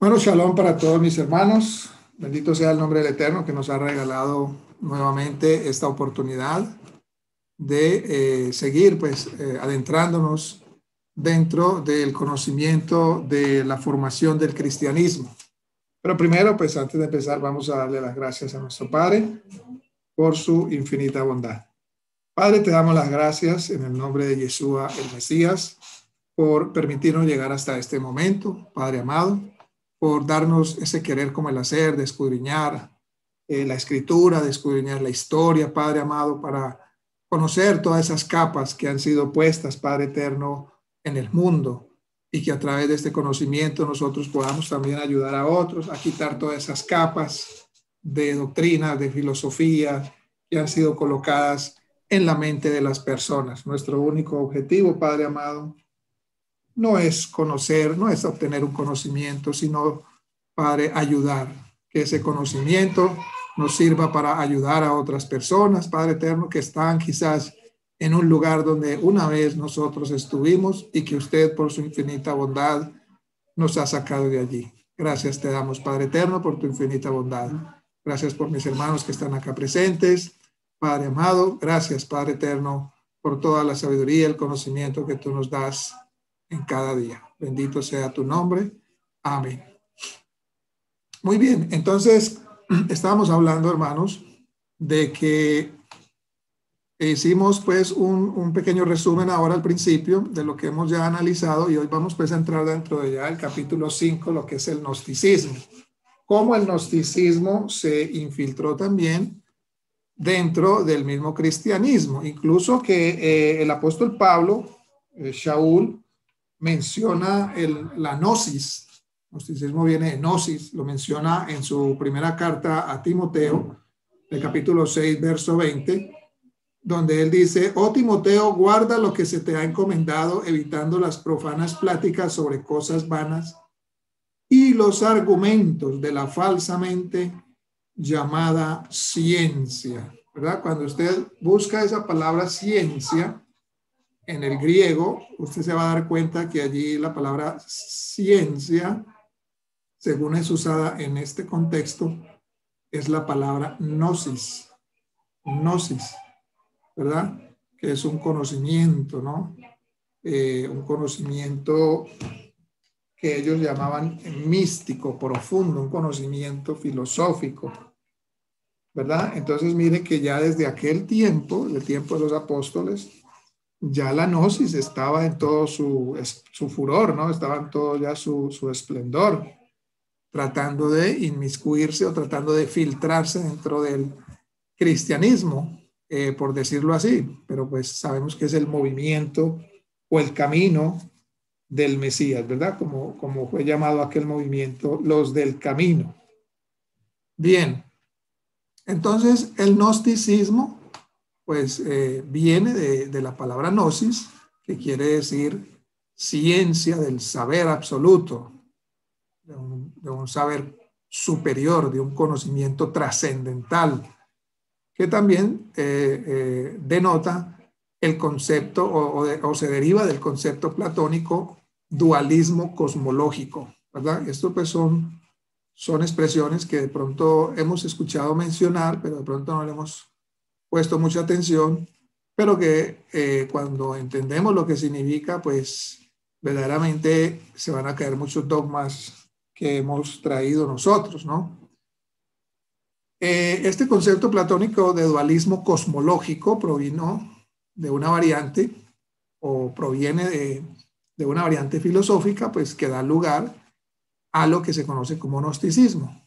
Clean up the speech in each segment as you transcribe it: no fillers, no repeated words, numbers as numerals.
Bueno, shalom para todos mis hermanos. Bendito sea el nombre del Eterno que nos ha regalado nuevamente esta oportunidad de seguir adentrándonos dentro del conocimiento de la formación del cristianismo. Pero primero, pues antes de empezar, vamos a darle las gracias a nuestro Padre por su infinita bondad. Padre, te damos las gracias en el nombre de Yeshua, el Mesías, por permitirnos llegar hasta este momento, Padre amado, por darnos ese querer como el hacer, de escudriñar la escritura, de escudriñar la historia, Padre amado, para conocer todas esas capas que han sido puestas, Padre eterno, en el mundo, y que a través de este conocimiento nosotros podamos también ayudar a otros a quitar todas esas capas de doctrina, de filosofía que han sido colocadas en la mente de las personas. Nuestro único objetivo, Padre amado, no es conocer, no es obtener un conocimiento, sino, Padre, ayudar, que ese conocimiento nos sirva para ayudar a otras personas, Padre eterno, que están quizás en un lugar donde una vez nosotros estuvimos y que usted por su infinita bondad nos ha sacado de allí. Gracias te damos, Padre eterno, por tu infinita bondad. Gracias por mis hermanos que están acá presentes. Padre amado, gracias, Padre eterno, por toda la sabiduría y el conocimiento que tú nos das en cada día. Bendito sea tu nombre. Amén. Muy bien, entonces estábamos hablando, hermanos, de que hicimos pues un pequeño resumen ahora al principio de lo que hemos ya analizado y hoy vamos pues a entrar dentro de ya el capítulo 5, lo que es el gnosticismo. Cómo el gnosticismo se infiltró también dentro del mismo cristianismo, incluso que el apóstol Pablo, Shaul, menciona la gnosis. Gnosticismo viene de gnosis, lo menciona en su primera carta a Timoteo, el capítulo 6, verso 20, donde él dice: oh Timoteo, guarda lo que se te ha encomendado, evitando las profanas pláticas sobre cosas vanas y los argumentos de la falsamente llamada ciencia, ¿verdad? Cuando usted busca esa palabra ciencia en el griego, usted se va a dar cuenta que allí la palabra ciencia, según es usada en este contexto, es la palabra gnosis, ¿verdad? Que es un conocimiento, ¿no? Un conocimiento que ellos llamaban místico, profundo, un conocimiento filosófico, ¿verdad? Entonces mire que ya desde aquel tiempo, el tiempo de los apóstoles, ya la gnosis estaba en todo su furor, ¿no? Estaba en todo ya su esplendor, tratando de inmiscuirse o tratando de filtrarse dentro del cristianismo, por decirlo así, pero pues sabemos que es el movimiento o el camino del Mesías, ¿verdad? Como fue llamado aquel movimiento, los del camino. Bien, entonces el gnosticismo pues viene de la palabra gnosis, que quiere decir ciencia del saber absoluto, de un saber superior, de un conocimiento trascendental, que también denota el concepto o se deriva del concepto platónico dualismo cosmológico, ¿verdad? Esto pues son expresiones que de pronto hemos escuchado mencionar, pero de pronto no le hemos puesto mucha atención, pero que cuando entendemos lo que significa, pues verdaderamente se van a caer muchos dogmas que hemos traído nosotros, ¿no? Este concepto platónico de dualismo cosmológico provino de una variante o proviene de una variante filosófica, pues que da lugar a lo que se conoce como gnosticismo.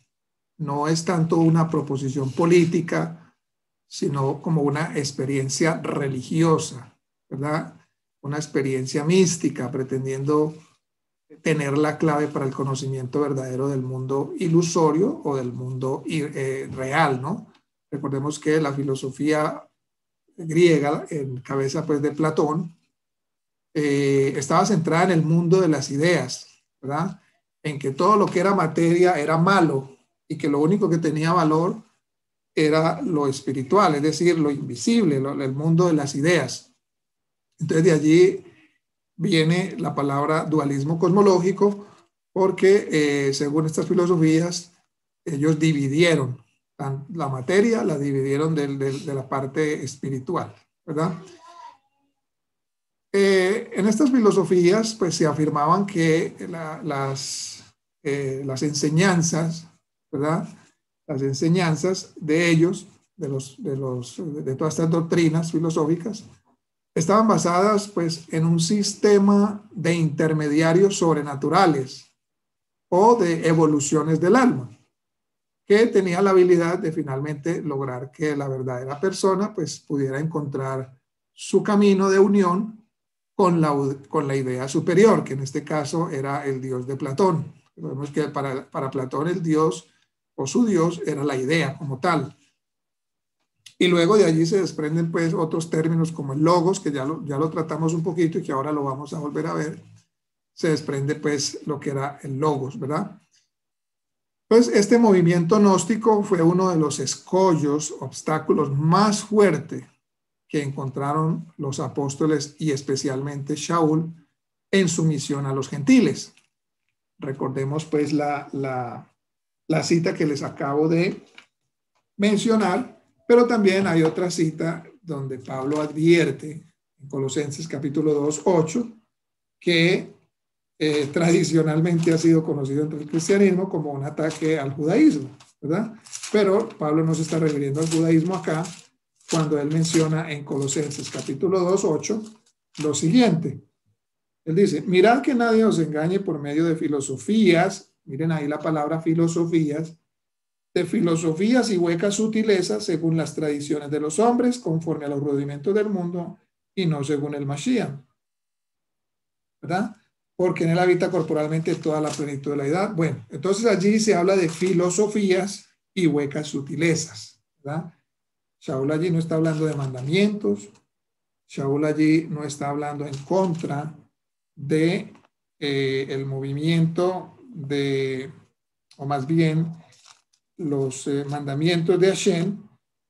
No es tanto una proposición política, sino como una experiencia religiosa, ¿verdad? Una experiencia mística, pretendiendo tener la clave para el conocimiento verdadero del mundo ilusorio o del mundo real, ¿no? Recordemos que la filosofía griega, en cabeza pues de Platón, estaba centrada en el mundo de las ideas, ¿verdad? En que todo lo que era materia era malo y que lo único que tenía valor era lo espiritual, es decir, lo invisible, el mundo de las ideas. Entonces de allí viene la palabra dualismo cosmológico, porque según estas filosofías, ellos dividieron la materia, la dividieron de la parte espiritual, ¿verdad? En estas filosofías, pues se afirmaban que las enseñanzas, ¿verdad? Las enseñanzas de ellos, de todas estas doctrinas filosóficas, estaban basadas pues en un sistema de intermediarios sobrenaturales o de evoluciones del alma, que tenía la habilidad de finalmente lograr que la verdadera persona pues pudiera encontrar su camino de unión con la idea superior, que en este caso era el Dios de Platón. Vemos que para Platón el Dios o su Dios era la idea como tal. Y luego de allí se desprenden pues otros términos como el logos, que ya lo tratamos un poquito y que ahora lo vamos a volver a ver. Se desprende pues lo que era el logos, ¿verdad? Pues este movimiento gnóstico fue uno de los escollos, obstáculos más fuertes que encontraron los apóstoles y especialmente Shaul en su misión a los gentiles. Recordemos pues la cita que les acabo de mencionar, pero también hay otra cita donde Pablo advierte en Colosenses capítulo 2, 8, que tradicionalmente ha sido conocido entre el cristianismo como un ataque al judaísmo, ¿verdad? Pero Pablo no se está refiriendo al judaísmo acá cuando él menciona en Colosenses capítulo 2, 8 lo siguiente. Él dice, mirad que nadie os engañe por medio de filosofías, miren ahí la palabra filosofías, de filosofías y huecas sutilezas según las tradiciones de los hombres, conforme a los rudimentos del mundo y no según el Mashiach, ¿verdad? Porque en él habita corporalmente toda la plenitud de la edad. Bueno, entonces allí se habla de filosofías y huecas sutilezas, ¿verdad? Shaul allí no está hablando de mandamientos, Shaul allí no está hablando en contra de el movimiento o más bien los mandamientos de Hashem,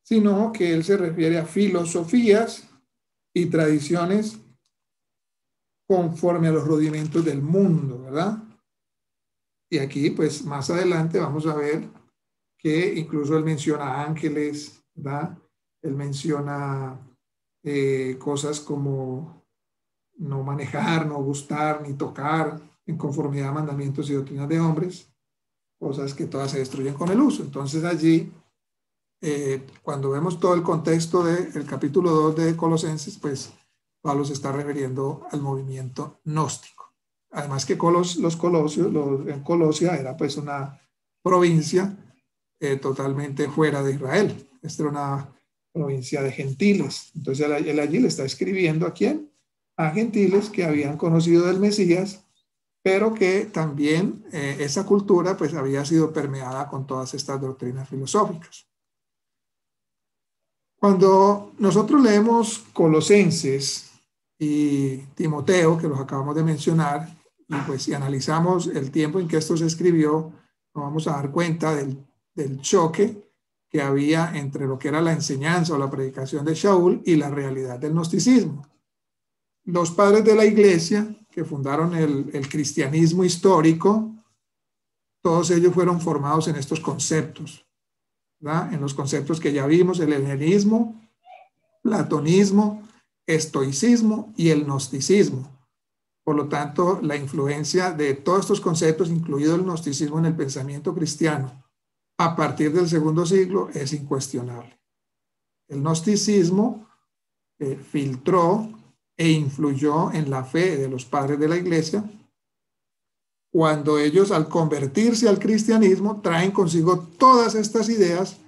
sino que él se refiere a filosofías y tradiciones conforme a los rudimentos del mundo, ¿verdad? Y aquí, pues más adelante vamos a ver que incluso él menciona ángeles, ¿verdad? Él menciona cosas como no manejar, no gustar, ni tocar en conformidad a mandamientos y doctrinas de hombres, cosas que todas se destruyen con el uso. Entonces allí, cuando vemos todo el contexto del capítulo 2 de Colosenses, pues Pablo se está refiriendo al movimiento gnóstico. Además que en Colosia era pues una provincia totalmente fuera de Israel. Esta era una provincia de gentiles. Entonces él allí le está escribiendo ¿a quién? A gentiles que habían conocido del Mesías, pero que también esa cultura pues había sido permeada con todas estas doctrinas filosóficas. Cuando nosotros leemos Colosenses y Timoteo, que los acabamos de mencionar, y pues si analizamos el tiempo en que esto se escribió, nos vamos a dar cuenta del choque que había entre lo que era la enseñanza o la predicación de Shaul y la realidad del gnosticismo. Los padres de la iglesia que fundaron el cristianismo histórico, todos ellos fueron formados en estos conceptos, ¿verdad? En los conceptos que ya vimos, el helenismo, platonismo, estoicismo y el gnosticismo. Por lo tanto, la influencia de todos estos conceptos, incluido el gnosticismo en el pensamiento cristiano, a partir del segundo siglo es incuestionable. El gnosticismo filtró e influyó en la fe de los padres de la iglesia, cuando ellos al convertirse al cristianismo traen consigo todas estas ideas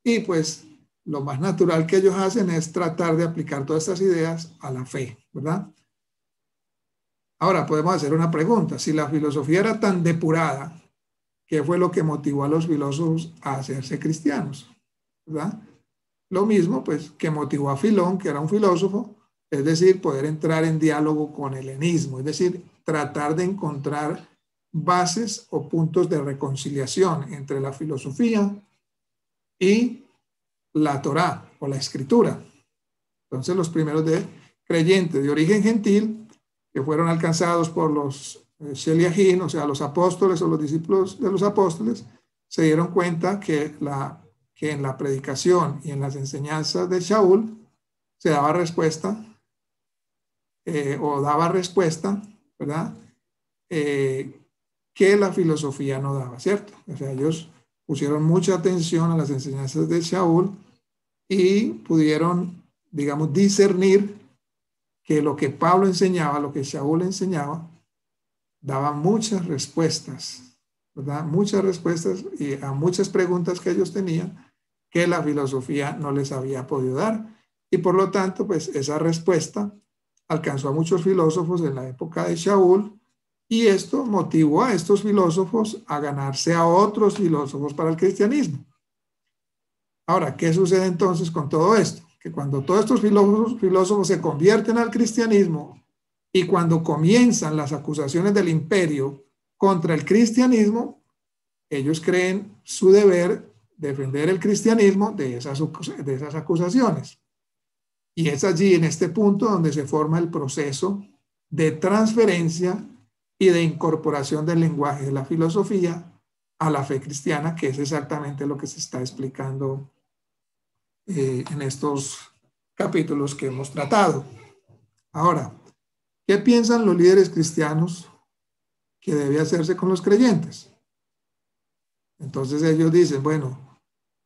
y pues lo más natural que ellos hacen es tratar de aplicar todas estas ideas a la fe, ¿verdad? Ahora podemos hacer una pregunta. Si la filosofía era tan depurada, ¿qué fue lo que motivó a los filósofos a hacerse cristianos? ¿Verdad? Lo mismo pues que motivó a Filón, que era un filósofo, es decir, poder entrar en diálogo con el helenismo, es decir, tratar de encontrar bases o puntos de reconciliación entre la filosofía y la Torá o la escritura. Entonces los primeros creyentes de origen gentil que fueron alcanzados por los Sheliahim, o sea, los apóstoles o los discípulos de los apóstoles, se dieron cuenta que en la predicación y en las enseñanzas de Shaul se daba respuesta, o daba respuesta, ¿verdad? Que la filosofía no daba, ¿cierto? O sea, ellos pusieron mucha atención a las enseñanzas de Shaul y pudieron, digamos, discernir que lo que Pablo enseñaba, lo que Shaul enseñaba, daba muchas respuestas, ¿verdad? Muchas respuestas y a muchas preguntas que ellos tenían que la filosofía no les había podido dar. Y por lo tanto, pues esa respuesta alcanzó a muchos filósofos en la época de Shaul, y esto motivó a estos filósofos a ganarse a otros filósofos para el cristianismo. Ahora, ¿qué sucede entonces con todo esto? Que cuando todos estos filósofos se convierten al cristianismo y cuando comienzan las acusaciones del imperio contra el cristianismo, ellos creen su deber defender el cristianismo de esas acusaciones. Y es allí, en este punto, donde se forma el proceso de transferencia y de incorporación del lenguaje de la filosofía a la fe cristiana, que es exactamente lo que se está explicando en estos capítulos que hemos tratado. Ahora, ¿qué piensan los líderes cristianos que debe hacerse con los creyentes? Entonces ellos dicen, bueno,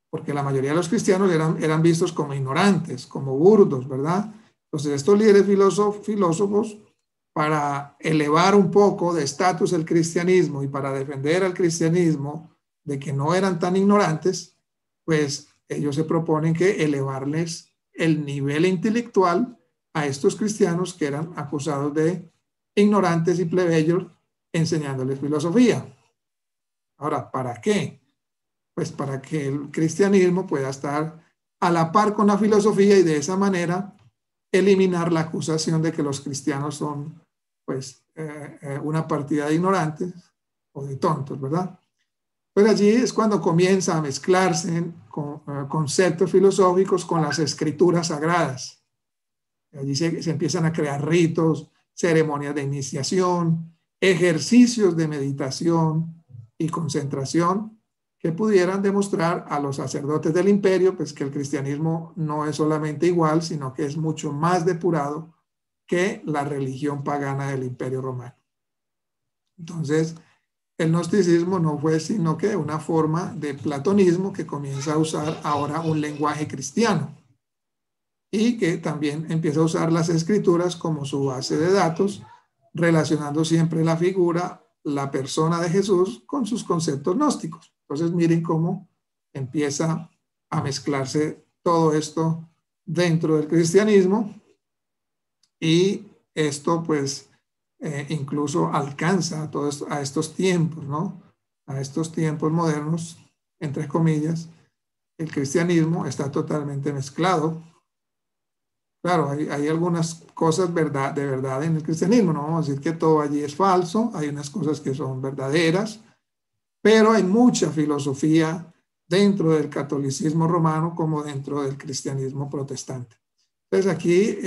porque la mayoría de los cristianos eran vistos como ignorantes, como burdos, ¿verdad? Entonces estos líderes filósofos, para elevar un poco de estatus el cristianismo y para defender al cristianismo de que no eran tan ignorantes, pues ellos se proponen que elevarles el nivel intelectual a estos cristianos que eran acusados de ignorantes y plebeyos, enseñándoles filosofía. Ahora, ¿para qué? Pues para que el cristianismo pueda estar a la par con la filosofía y de esa manera eliminar la acusación de que los cristianos son, pues, una partida de ignorantes o de tontos, ¿verdad? Pues allí es cuando comienza a mezclarse conceptos filosóficos con las escrituras sagradas. Allí se empiezan a crear ritos, ceremonias de iniciación, ejercicios de meditación y concentración que pudieran demostrar a los sacerdotes del imperio, pues, que el cristianismo no es solamente igual, sino que es mucho más depurado que la religión pagana del Imperio Romano. Entonces, el gnosticismo no fue sino que una forma de platonismo que comienza a usar ahora un lenguaje cristiano y que también empieza a usar las escrituras como su base de datos, relacionando siempre la figura, la persona de Jesús con sus conceptos gnósticos. Entonces miren cómo empieza a mezclarse todo esto dentro del cristianismo, y esto pues incluso alcanza a estos tiempos, ¿no? A estos tiempos modernos, entre comillas, el cristianismo está totalmente mezclado. Claro, hay algunas cosas de verdad en el cristianismo, no vamos a decir que todo allí es falso, hay unas cosas que son verdaderas, pero hay mucha filosofía dentro del catolicismo romano como dentro del cristianismo protestante. Entonces aquí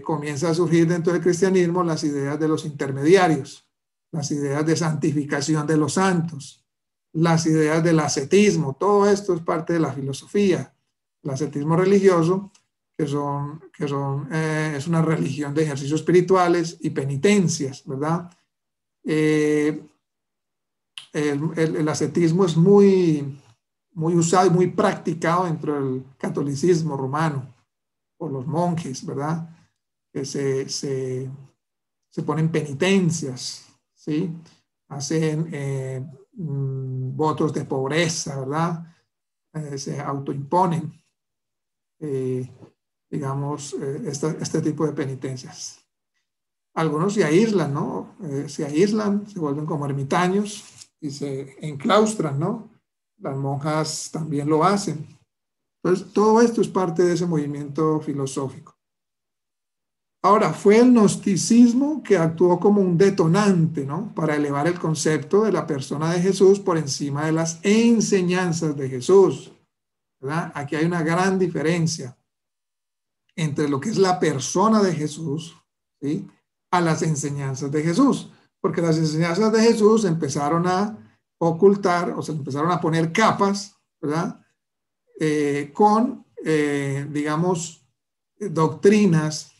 comienza a surgir dentro del cristianismo las ideas de los intermediarios, las ideas de santificación de los santos, las ideas del ascetismo. Todo esto es parte de la filosofía. El ascetismo religioso, es una religión de ejercicios espirituales y penitencias, ¿verdad? El ascetismo es muy usado y muy practicado dentro del catolicismo romano por los monjes, ¿verdad? Que se ponen penitencias, ¿sí? Hacen votos de pobreza, ¿verdad? Se autoimponen, digamos, este tipo de penitencias. Algunos se aíslan, ¿no? Se aíslan, se vuelven como ermitaños y se enclaustran, ¿no? Las monjas también lo hacen. Entonces, todo esto es parte de ese movimiento filosófico. Ahora, fue el gnosticismo que actuó como un detonante, ¿no? Para elevar el concepto de la persona de Jesús por encima de las enseñanzas de Jesús, ¿verdad? Aquí hay una gran diferencia entre lo que es la persona de Jesús, ¿sí?, a las enseñanzas de Jesús. porque las enseñanzas de Jesús empezaron a ocultar, o se empezaron a poner capas, ¿verdad? Digamos, doctrinas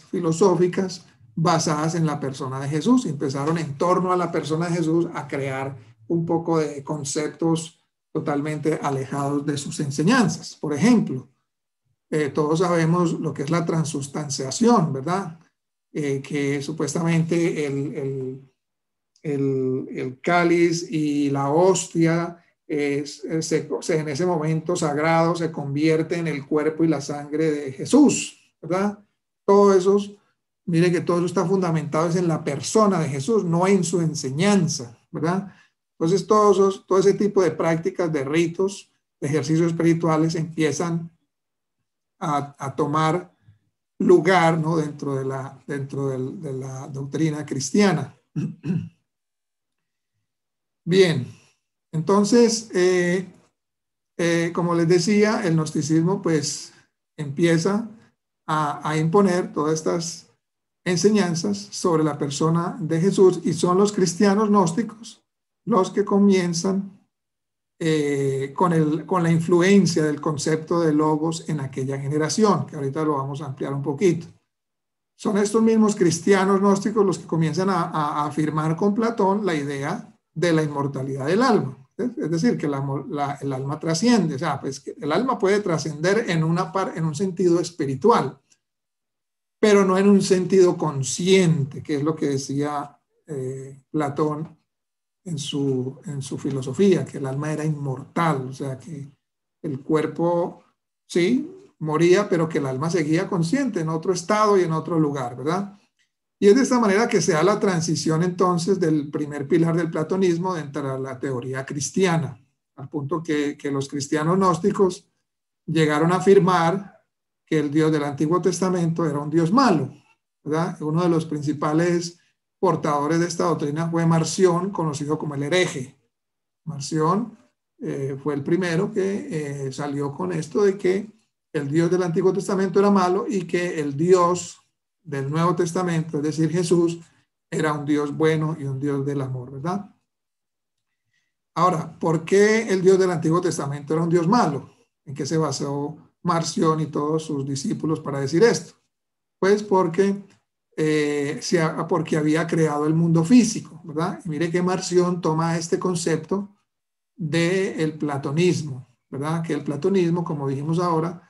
filosóficas basadas en la persona de Jesús. Empezaron en torno a la persona de Jesús a crear un poco de conceptos totalmente alejados de sus enseñanzas. Por ejemplo, todos sabemos lo que es la transustanciación, ¿verdad? Que supuestamente el cáliz y la hostia en ese momento sagrado se convierte en el cuerpo y la sangre de Jesús, ¿verdad? Todo eso, mire que todo eso está fundamentado en la persona de Jesús, no en su enseñanza, ¿verdad? Entonces todo ese tipo de prácticas, de ritos, de ejercicios espirituales empiezan a tomar lugar, ¿no? dentro de la doctrina cristiana. Bien, entonces, como les decía, el gnosticismo pues empieza a imponer todas estas enseñanzas sobre la persona de Jesús, y son los cristianos gnósticos los que comienzan con la influencia del concepto de logos en aquella generación, que ahorita lo vamos a ampliar un poquito. Son estos mismos cristianos gnósticos los que comienzan a afirmar con Platón la idea de la inmortalidad del alma. Es decir, que el alma trasciende, o sea, pues que el alma puede trascender en un sentido espiritual, pero no en un sentido consciente, que es lo que decía Platón en su filosofía, que el alma era inmortal, o sea, que el cuerpo, sí, moría, pero que el alma seguía consciente en otro estado y en otro lugar, ¿verdad? Y es de esta manera que se da la transición entonces del primer pilar del platonismo dentro de la teoría cristiana, al punto que los cristianos gnósticos llegaron a afirmar que el Dios del Antiguo Testamento era un Dios malo, ¿verdad? Uno de los principales portadores de esta doctrina fue Marción, conocido como el hereje. Marción fue el primero que salió con esto de que el Dios del Antiguo Testamento era malo y que el Dios del Nuevo Testamento, es decir, Jesús, era un Dios bueno y un Dios del amor, ¿verdad? Ahora, ¿por qué el Dios del Antiguo Testamento era un Dios malo? ¿En qué se basó Marción y todos sus discípulos para decir esto? Pues porque había creado el mundo físico, ¿verdad? Y mire que Marción toma este concepto del platonismo, ¿verdad? Que el platonismo, como dijimos ahora,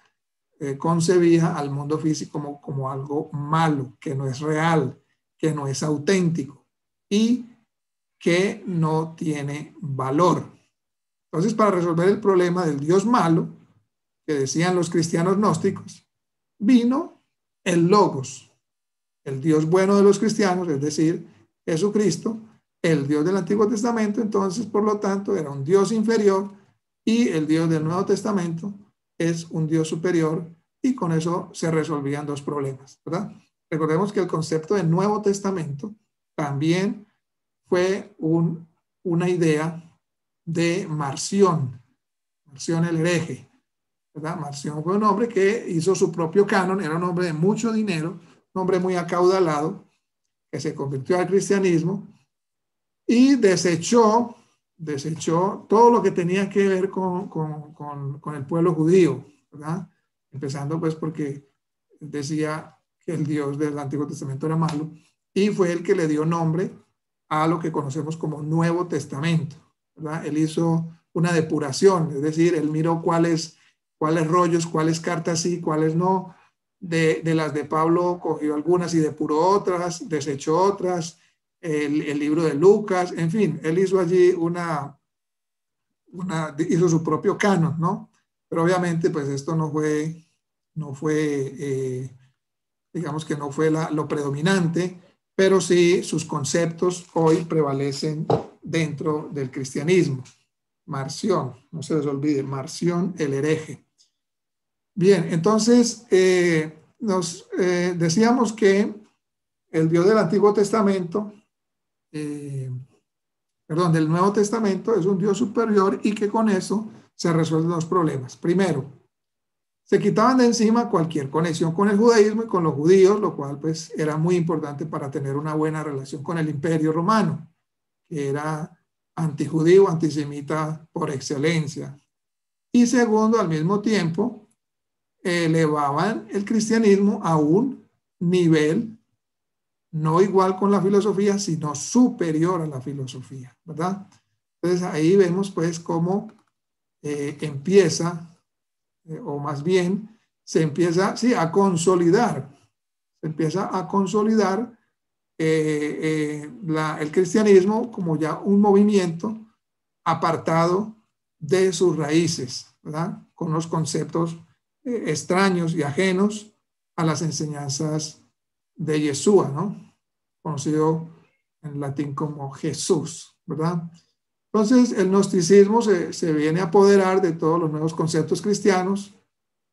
concebía al mundo físico como algo malo, que no es real, que no es auténtico y que no tiene valor. Entonces, para resolver el problema del Dios malo, que decían los cristianos gnósticos, vino el Logos, el Dios bueno de los cristianos, es decir, Jesucristo, el Dios del Antiguo Testamento. Entonces, por lo tanto, era un Dios inferior, y el Dios del Nuevo Testamento es un Dios superior, y con eso se resolvían dos problemas, ¿verdad? Recordemos que el concepto de Nuevo Testamento también fue una idea de Marción el hereje, ¿verdad? Marción fue un hombre que hizo su propio canon, era un hombre de mucho dinero, un hombre muy acaudalado, que se convirtió al cristianismo y desechó todo lo que tenía que ver con el pueblo judío, ¿verdad? Empezando pues porque decía que el Dios del Antiguo Testamento era malo, y fue el que le dio nombre a lo que conocemos como Nuevo Testamento, ¿verdad? Él hizo una depuración, es decir, él miró cuáles rollos, cuáles cartas sí, cuáles no. De las de Pablo cogió algunas y depuró otras, desechó otras, el libro de Lucas, en fin, él hizo allí hizo su propio canon, ¿no? Pero obviamente pues esto no fue digamos que no fue lo predominante, pero sí sus conceptos hoy prevalecen dentro del cristianismo. Marción, no se les olvide, Marción el hereje. Bien, entonces decíamos que el Dios del Antiguo Testamento, del Nuevo Testamento, es un Dios superior, y que con eso se resuelven los problemas. Primero, Se quitaban de encima cualquier conexión con el judaísmo y con los judíos, lo cual pues era muy importante para tener una buena relación con el Imperio Romano, que era antijudío, antisemita por excelencia. Y segundo, al mismo tiempo, elevaban el cristianismo a un nivel no igual con la filosofía, sino superior a la filosofía, ¿verdad? Entonces ahí vemos pues cómo empieza, o más bien se empieza, sí, a consolidar, se empieza a consolidar el cristianismo como ya un movimiento apartado de sus raíces, ¿verdad? Con los conceptos extraños y ajenos a las enseñanzas de Yeshua, ¿no? Conocido en latín como Jesús, ¿verdad? Entonces, el gnosticismo se viene a apoderar de todos los nuevos conceptos cristianos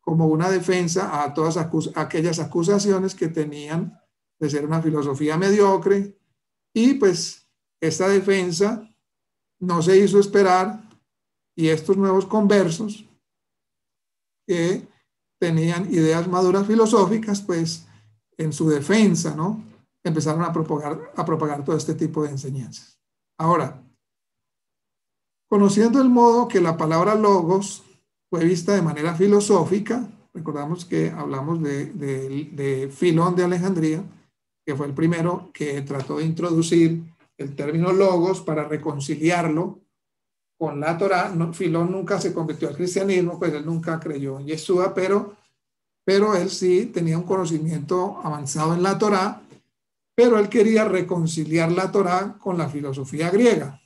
como una defensa a todas aquellas acusaciones que tenían de ser una filosofía mediocre, y pues esta defensa no se hizo esperar, y estos nuevos conversos que tenían ideas maduras filosóficas, pues en su defensa, ¿no? Empezaron a propagar todo este tipo de enseñanzas. Ahora, conociendo el modo que la palabra logos fue vista de manera filosófica, recordamos que hablamos de Filón de Alejandría, que fue el primero que trató de introducir el término logos para reconciliarlo con la Torá. No, Filón nunca se convirtió al cristianismo, pues él nunca creyó en Yeshua, pero él sí tenía un conocimiento avanzado en la Torá, pero él quería reconciliar la Torá con la filosofía griega,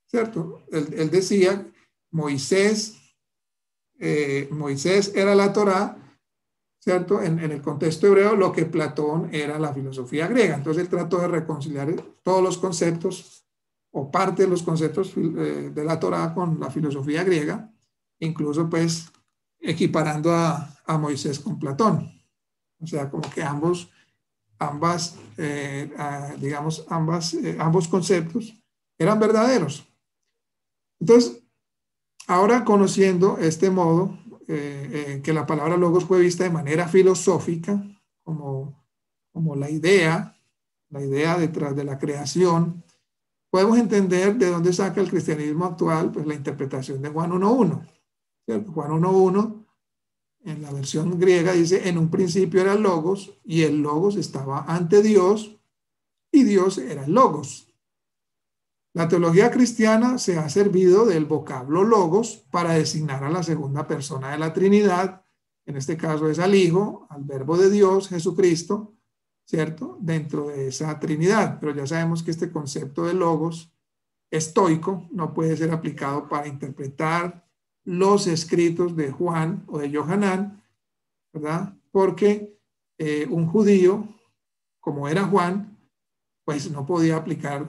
¿cierto? Él decía, Moisés era la Torá, ¿cierto? En el contexto hebreo, lo que Platón era la filosofía griega. Entonces él trató de reconciliar todos los conceptos o parte de los conceptos de la Torá con la filosofía griega, incluso pues equiparando a Moisés con Platón. O sea, como que ambos conceptos eran verdaderos. Entonces, ahora conociendo este modo, que la palabra logos fue vista de manera filosófica, como la idea detrás de la creación, podemos entender de dónde saca el cristianismo actual pues la interpretación de Juan 1.1. Juan 1.1, en la versión griega, dice: en un principio era el logos, y el logos estaba ante Dios, y Dios era el logos. La teología cristiana se ha servido del vocablo logos para designar a la segunda persona de la Trinidad, en este caso es al Hijo, al Verbo de Dios, Jesucristo, ¿cierto? Dentro de esa Trinidad. Pero ya sabemos que este concepto de logos estoico no puede ser aplicado para interpretar los escritos de Juan o de Yohanan, ¿verdad? Porque un judío, como era Juan, pues no podía aplicar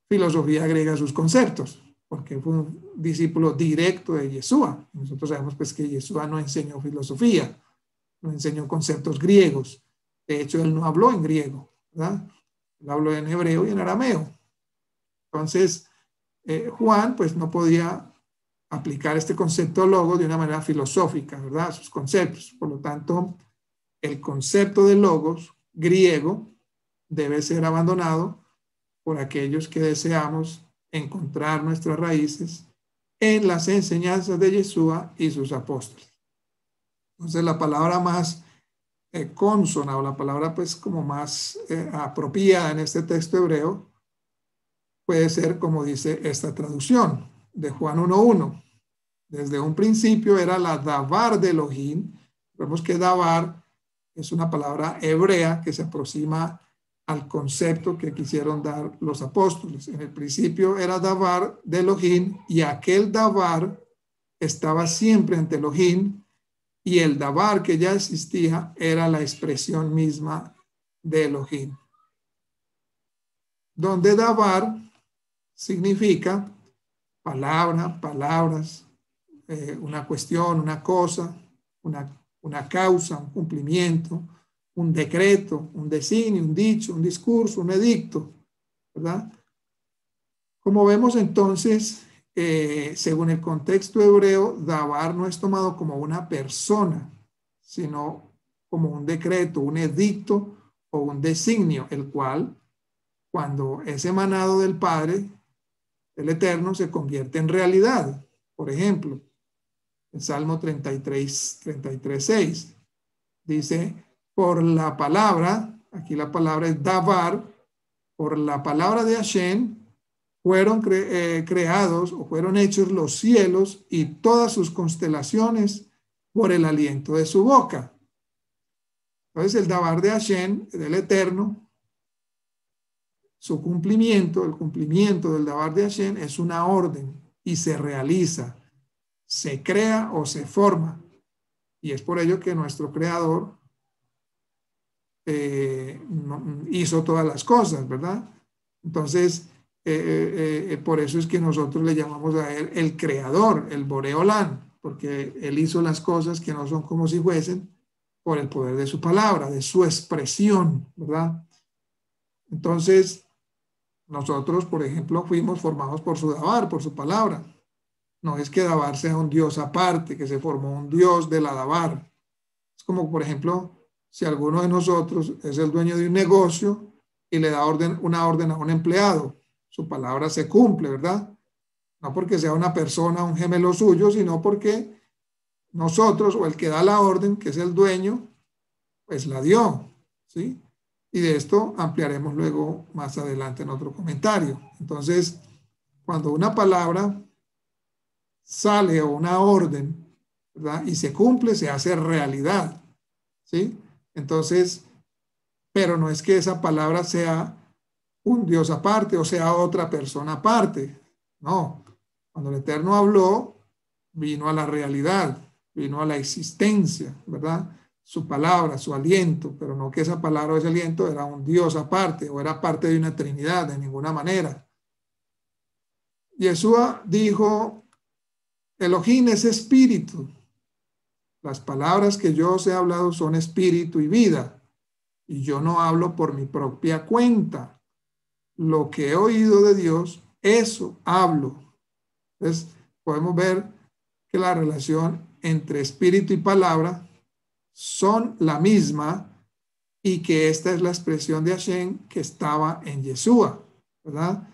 filosofía griega a sus conceptos, porque fue un discípulo directo de Yeshua. Nosotros sabemos pues que Yeshua no enseñó filosofía, no enseñó conceptos griegos. De hecho, él no habló en griego, ¿verdad? Él habló en hebreo y en arameo. Entonces, Juan pues no podía aplicar este concepto logos de una manera filosófica, ¿verdad? Sus conceptos. Por lo tanto, el concepto de logos griego debe ser abandonado por aquellos que deseamos encontrar nuestras raíces en las enseñanzas de Yeshua y sus apóstoles. Entonces, la palabra más consona, o la palabra pues como más apropiada en este texto hebreo, puede ser como dice esta traducción de Juan 1.1. Desde un principio era la davar de Elohim. Vemos que davar es una palabra hebrea que se aproxima al concepto que quisieron dar los apóstoles. En el principio era davar de Elohim, y aquel davar estaba siempre ante Elohim, y el davar que ya existía era la expresión misma de Elohim. Donde davar significa palabra, palabras, una cuestión, una cosa, una causa, un cumplimiento, un decreto, un designio, un dicho, un discurso, un edicto, ¿verdad? Como vemos entonces, según el contexto hebreo, davar no es tomado como una persona, sino como un decreto, un edicto o un designio, el cual, cuando es emanado del Padre, el Eterno, se convierte en realidad. Por ejemplo, en Salmo 33, 6, dice, por la palabra, aquí la palabra es davar, por la palabra de Hashem, fueron creados o fueron hechos los cielos y todas sus constelaciones por el aliento de su boca. Entonces el davar de Hashem, del Eterno, su cumplimiento, el cumplimiento del davar de Hashem es una orden y se realiza, se crea o se forma. Y es por ello que nuestro Creador hizo todas las cosas, ¿verdad? Entonces, por eso es que nosotros le llamamos a él el Creador, el Boreolán, porque él hizo las cosas que no son como si fuesen por el poder de su palabra, de su expresión, ¿verdad? Entonces, nosotros, por ejemplo, fuimos formados por su Dabar, por su palabra. No es que Dabar sea un Dios aparte, que se formó un Dios de la Dabar. Es como, por ejemplo, si alguno de nosotros es el dueño de un negocio y le da una orden a un empleado, su palabra se cumple, ¿verdad? No porque sea una persona, un gemelo suyo, sino porque nosotros o el que da la orden, que es el dueño, pues la dio, ¿sí? Y de esto ampliaremos luego más adelante en otro comentario. Entonces, cuando una palabra sale o una orden, ¿verdad? Y se cumple, se hace realidad, ¿sí? Entonces, pero no es que esa palabra sea un Dios aparte o sea otra persona aparte. No, cuando el Eterno habló, vino a la realidad, vino a la existencia, ¿verdad? Su palabra, su aliento, pero no que esa palabra o ese aliento era un Dios aparte o era parte de una Trinidad, de ninguna manera. Yeshua dijo, Elohim es espíritu. Las palabras que yo os he hablado son espíritu y vida, y yo no hablo por mi propia cuenta. Lo que he oído de Dios, eso hablo. Entonces, podemos ver que la relación entre espíritu y palabra son la misma y que esta es la expresión de Hashem que estaba en Yeshua, ¿verdad?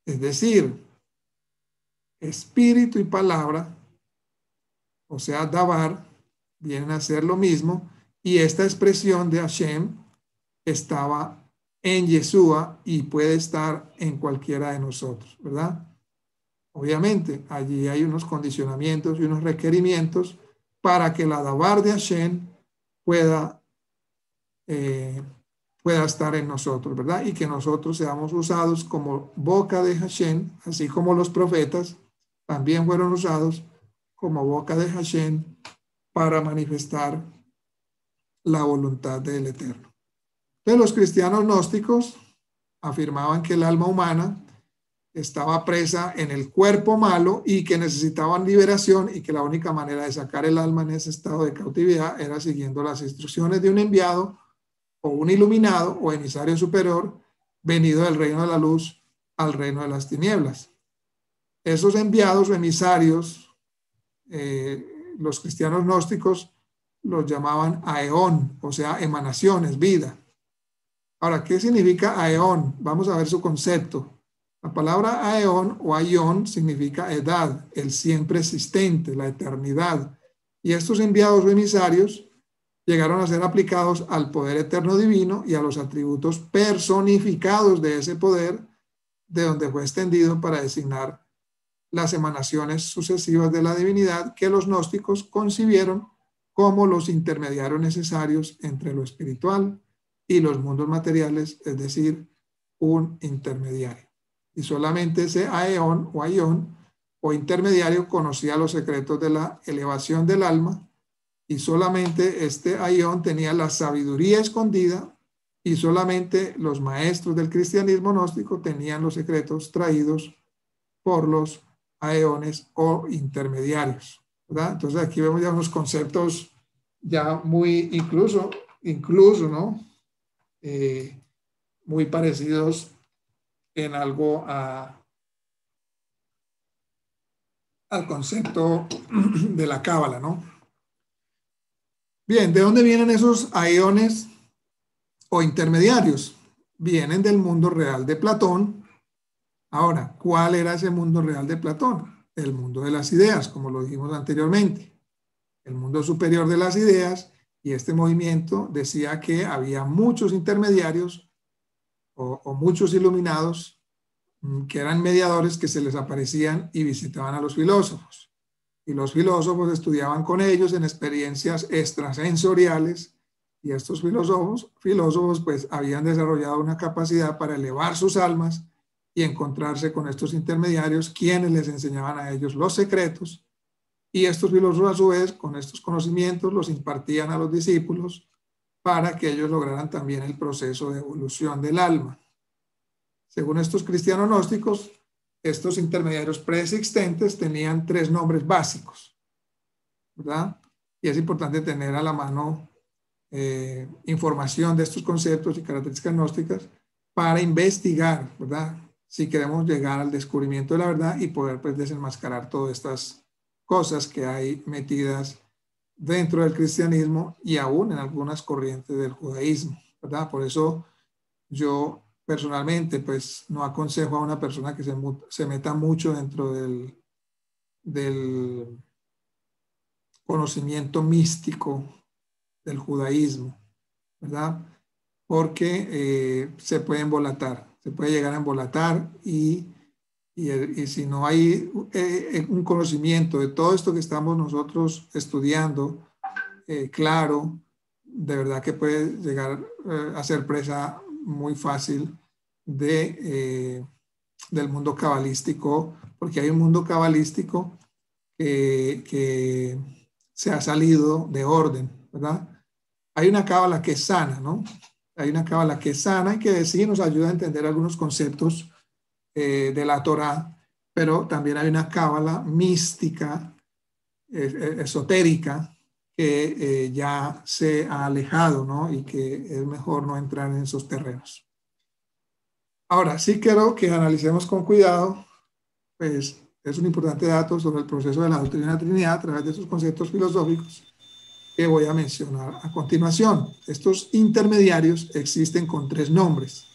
Es decir, espíritu y palabra, o sea, Dabar, vienen a ser lo mismo y esta expresión de Hashem estaba en Yeshua y puede estar en cualquiera de nosotros, ¿verdad? Obviamente, allí hay unos condicionamientos y unos requerimientos para que la Dabar de Hashem pueda, pueda estar en nosotros, ¿verdad? Y que nosotros seamos usados como boca de Hashem, así como los profetas también fueron usados como boca de Hashem para manifestar la voluntad del Eterno. Entonces, los cristianos gnósticos afirmaban que el alma humana estaba presa en el cuerpo malo y que necesitaban liberación y que la única manera de sacar el alma en ese estado de cautividad era siguiendo las instrucciones de un enviado o un iluminado o emisario superior venido del reino de la luz al reino de las tinieblas. Esos enviados o emisarios, los cristianos gnósticos los llamaban aeón, o sea, emanaciones, vida. Ahora, ¿qué significa aeón? Vamos a ver su concepto. La palabra aeón o aión significa edad, el siempre existente, la eternidad. Y estos enviados o emisarios llegaron a ser aplicados al poder eterno divino y a los atributos personificados de ese poder, de donde fue extendido para designar las emanaciones sucesivas de la divinidad que los gnósticos concibieron como los intermediarios necesarios entre lo espiritual y los mundos materiales, es decir, un intermediario. Y solamente ese aeón o aión o intermediario conocía los secretos de la elevación del alma y solamente este aión tenía la sabiduría escondida y solamente los maestros del cristianismo gnóstico tenían los secretos traídos por los aeones o intermediarios, ¿verdad? Entonces aquí vemos ya unos conceptos ya muy incluso, ¿no? Muy parecidos en algo al concepto de la cábala, ¿no? Bien, ¿de dónde vienen esos aeones o intermediarios? Vienen del mundo real de Platón. Ahora, ¿cuál era ese mundo real de Platón? El mundo de las ideas, como lo dijimos anteriormente. El mundo superior de las ideas, y este movimiento decía que había muchos intermediarios o muchos iluminados que eran mediadores que se les aparecían y visitaban a los filósofos. Y los filósofos estudiaban con ellos en experiencias extrasensoriales y estos filósofos pues habían desarrollado una capacidad para elevar sus almas y encontrarse con estos intermediarios quienes les enseñaban a ellos los secretos y estos filósofos a su vez con estos conocimientos los impartían a los discípulos para que ellos lograran también el proceso de evolución del alma. Según estos cristianos gnósticos, estos intermediarios preexistentes tenían 3 nombres básicos, ¿verdad? Y es importante tener a la mano información de estos conceptos y características gnósticas para investigar, ¿verdad? Si queremos llegar al descubrimiento de la verdad y poder pues desenmascarar todas estas cosas que hay metidas dentro del cristianismo y aún en algunas corrientes del judaísmo, ¿verdad? Por eso yo personalmente, pues no aconsejo a una persona que se meta mucho dentro del conocimiento místico del judaísmo, ¿verdad? Porque se puede embolatar, se puede llegar a embolatar y si no hay un conocimiento de todo esto que estamos nosotros estudiando, claro, de verdad que puede llegar a ser presa muy fácil del mundo cabalístico, porque hay un mundo cabalístico que se ha salido de orden, ¿verdad? Hay una cábala que es sana, ¿no? Hay una cábala que es sana y que sí nos ayuda a entender algunos conceptos de la Torá, pero también hay una cábala mística, esotérica, que ya se ha alejado, ¿no? Y que es mejor no entrar en esos terrenos. Ahora, sí quiero que analicemos con cuidado, pues es un importante dato sobre el proceso de la doctrina de la Trinidad a través de esos conceptos filosóficos que voy a mencionar a continuación. Estos intermediarios existen con 3 nombres.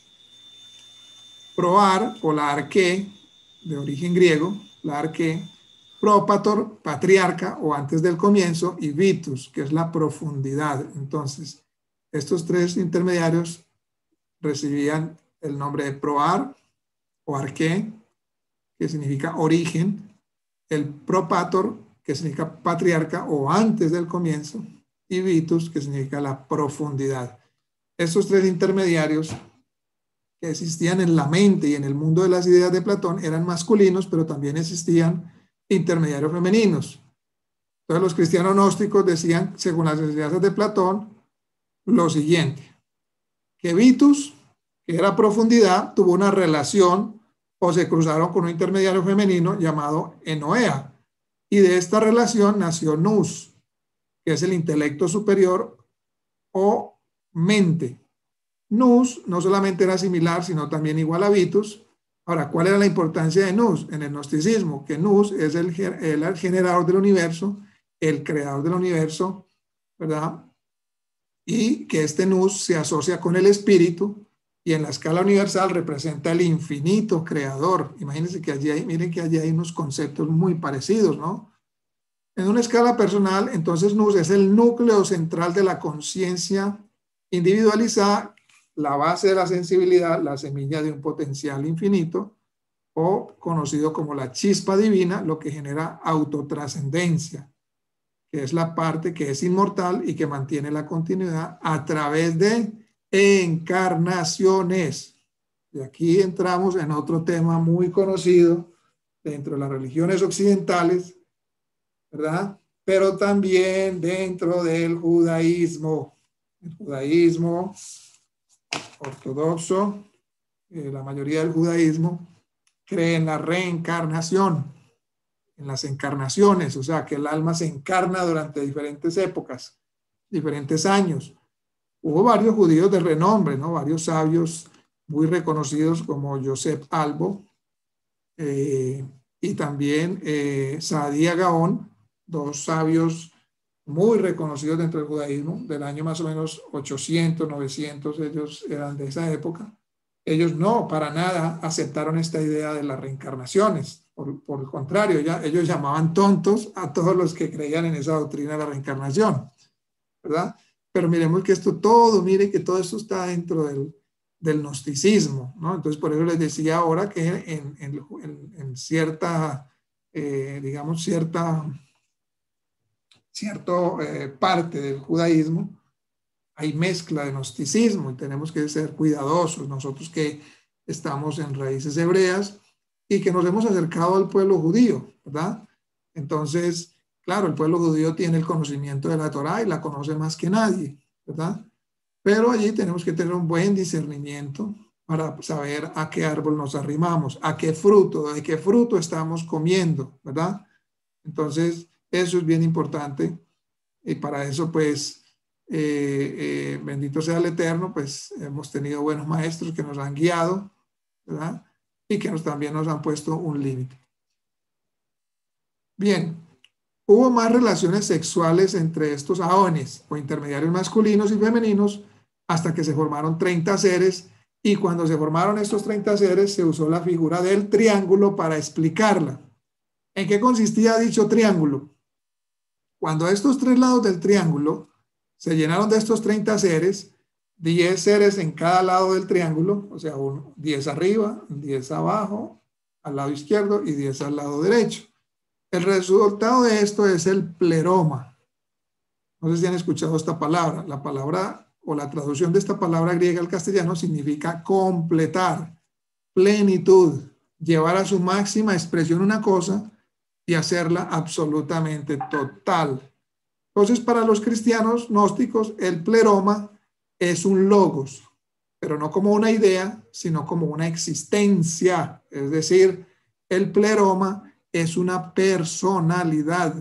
Proar o la arqué, de origen griego, la arqué, própator, patriarca o antes del comienzo, y vitus, que es la profundidad. Entonces, estos 3 intermediarios recibían el nombre de proar o arqué, que significa origen, el propator, que significa patriarca o antes del comienzo, y vitus, que significa la profundidad. Estos 3 intermediarios que existían en la mente y en el mundo de las ideas de Platón eran masculinos, pero también existían intermediarios femeninos. Entonces los cristianos gnósticos decían, según las enseñanzas de Platón, lo siguiente, que Vitus, que era profundidad, tuvo una relación o se cruzaron con un intermediario femenino llamado Enoea, y de esta relación nació Nous, que es el intelecto superior o mente. Nous no solamente era similar, sino también igual a Vitus. Ahora, ¿cuál era la importancia de Nous en el gnosticismo? Que Nous es el generador del universo, el creador del universo, ¿verdad? Y que este Nous se asocia con el espíritu y en la escala universal representa el infinito creador. Imagínense que allí hay, miren que allí hay unos conceptos muy parecidos, ¿no? En una escala personal, entonces Nous es el núcleo central de la conciencia individualizada, la base de la sensibilidad, la semilla de un potencial infinito, o conocido como la chispa divina, lo que genera autotrascendencia, que es la parte que es inmortal y que mantiene la continuidad a través de encarnaciones. Y aquí entramos en otro tema muy conocido dentro de las religiones occidentales, ¿verdad? Pero también dentro del judaísmo. El judaísmo ortodoxo, la mayoría del judaísmo, cree en la reencarnación, en las encarnaciones, o sea, que el alma se encarna durante diferentes épocas, diferentes años. Hubo varios judíos de renombre, ¿no? Varios sabios muy reconocidos como Yosef Albo y también Saadia Gaón, 2 sabios muy reconocidos dentro del judaísmo, del año más o menos 800, 900, ellos eran de esa época. Ellos no, para nada, aceptaron esta idea de las reencarnaciones. Por el contrario, ellos llamaban tontos a todos los que creían en esa doctrina de la reencarnación, ¿verdad? Pero miremos que mire que todo esto está dentro del gnosticismo, ¿no? Entonces, por eso les decía ahora que en cierta, digamos, cierta parte del judaísmo hay mezcla de gnosticismo y tenemos que ser cuidadosos nosotros que estamos en raíces hebreas y que nos hemos acercado al pueblo judío, ¿verdad? Entonces, claro, el pueblo judío tiene el conocimiento de la Torá y la conoce más que nadie, ¿verdad? Pero allí tenemos que tener un buen discernimiento para saber a qué árbol nos arrimamos, a qué fruto, de qué fruto estamos comiendo, ¿verdad? Entonces, eso es bien importante y para eso, pues, bendito sea el Eterno, pues hemos tenido buenos maestros que nos han guiado, ¿verdad? Y que también nos han puesto un límite. Bien, hubo más relaciones sexuales entre estos aones o intermediarios masculinos y femeninos hasta que se formaron 30 seres y cuando se formaron estos 30 seres se usó la figura del triángulo para explicarla. ¿En qué consistía dicho triángulo? Cuando estos tres lados del triángulo se llenaron de estos 30 seres, 10 seres en cada lado del triángulo, o sea, 10 arriba, 10 abajo, al lado izquierdo y 10 al lado derecho. El resultado de esto es el pleroma. No sé si han escuchado esta palabra. La palabra o la traducción de esta palabra griega al castellano significa completar, plenitud, llevar a su máxima expresión una cosa y hacerla absolutamente total. Entonces, para los cristianos gnósticos, el pleroma es un logos, pero no como una idea, sino como una existencia. Es decir, el pleroma es una personalidad.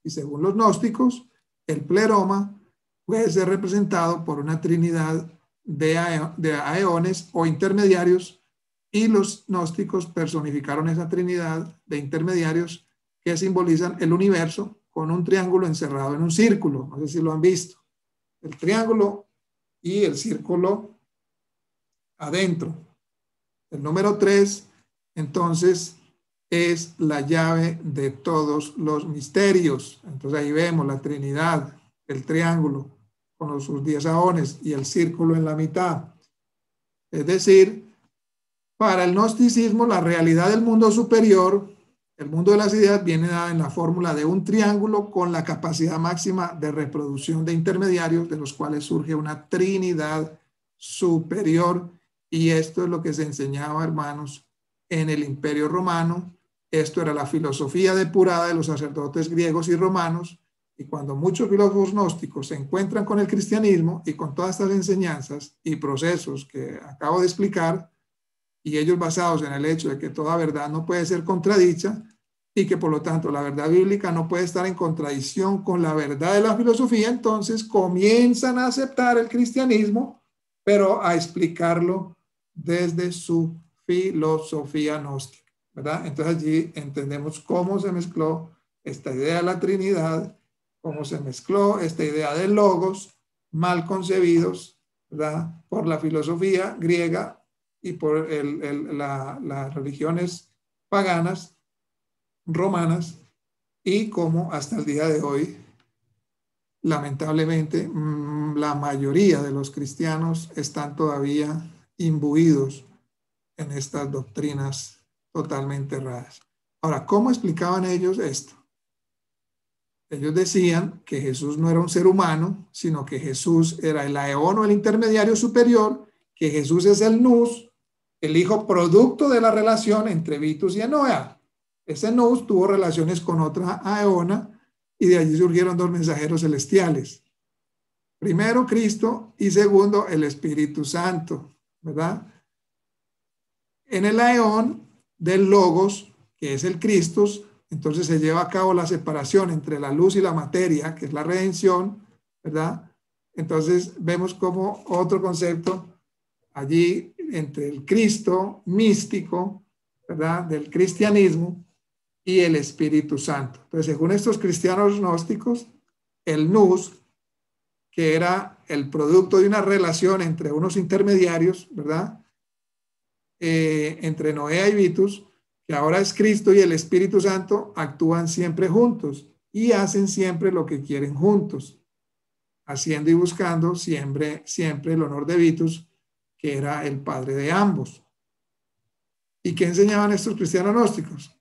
Y según los gnósticos, el pleroma puede ser representado por una trinidad de aeones o intermediarios, y los gnósticos personificaron esa trinidad de intermediarios que simbolizan el universo con un triángulo encerrado en un círculo. No sé si lo han visto. El triángulo y el círculo adentro. El número 3, entonces, es la llave de todos los misterios. Entonces ahí vemos la Trinidad, el triángulo con sus 10 aones y el círculo en la mitad. Es decir, para el gnosticismo, la realidad del mundo superior, el mundo de las ideas, viene dada en la fórmula de un triángulo con la capacidad máxima de reproducción de intermediarios, de los cuales surge una trinidad superior. Y esto es lo que se enseñaba, hermanos, en el Imperio Romano. Esto era la filosofía depurada de los sacerdotes griegos y romanos. Y cuando muchos filósofos gnósticos se encuentran con el cristianismo y con todas estas enseñanzas y procesos que acabo de explicar, y ellos basados en el hecho de que toda verdad no puede ser contradicha y que por lo tanto la verdad bíblica no puede estar en contradicción con la verdad de la filosofía, entonces comienzan a aceptar el cristianismo, pero a explicarlo desde su filosofía gnóstica, ¿verdad? Entonces allí entendemos cómo se mezcló esta idea de la Trinidad, cómo se mezcló esta idea de logos mal concebidos, ¿verdad? Por la filosofía griega y por las religiones paganas, romanas, y como hasta el día de hoy, lamentablemente, la mayoría de los cristianos están todavía imbuidos en estas doctrinas totalmente erradas. Ahora, ¿cómo explicaban ellos esto? Ellos decían que Jesús no era un ser humano, sino que Jesús era el aeón o el intermediario superior, que Jesús es el nous, el hijo producto de la relación entre Vitus y Enoea. Ese nous tuvo relaciones con otra aeona y de allí surgieron dos mensajeros celestiales. Primero Cristo y segundo el Espíritu Santo, ¿verdad? En el aeón del Logos, que es el Christos, entonces se lleva a cabo la separación entre la luz y la materia, que es la redención, ¿verdad? Entonces vemos como otro concepto allí entre el Cristo místico, ¿verdad? Del cristianismo y el Espíritu Santo. Entonces, según estos cristianos gnósticos, el nous, que era el producto de una relación entre unos intermediarios, ¿verdad? Entre Noé y Vitus, que ahora es Cristo y el Espíritu Santo, actúan siempre juntos y hacen siempre lo que quieren juntos, haciendo y buscando siempre el honor de Vitus, que era el padre de ambos. ¿Y qué enseñaban estos cristianos gnósticos?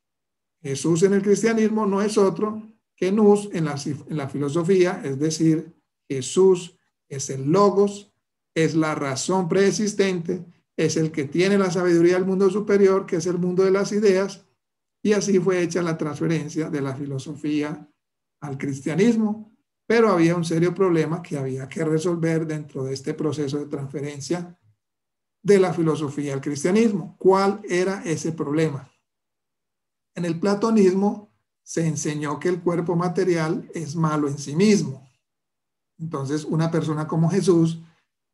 Jesús en el cristianismo no es otro que nous en la filosofía, es decir, Jesús es el logos, es la razón preexistente, es el que tiene la sabiduría del mundo superior, que es el mundo de las ideas, y así fue hecha la transferencia de la filosofía al cristianismo. Pero había un serio problema que había que resolver dentro de este proceso de transferencia de la filosofía al cristianismo. ¿Cuál era ese problema? En el platonismo se enseñó que el cuerpo material es malo en sí mismo. Entonces, una persona como Jesús,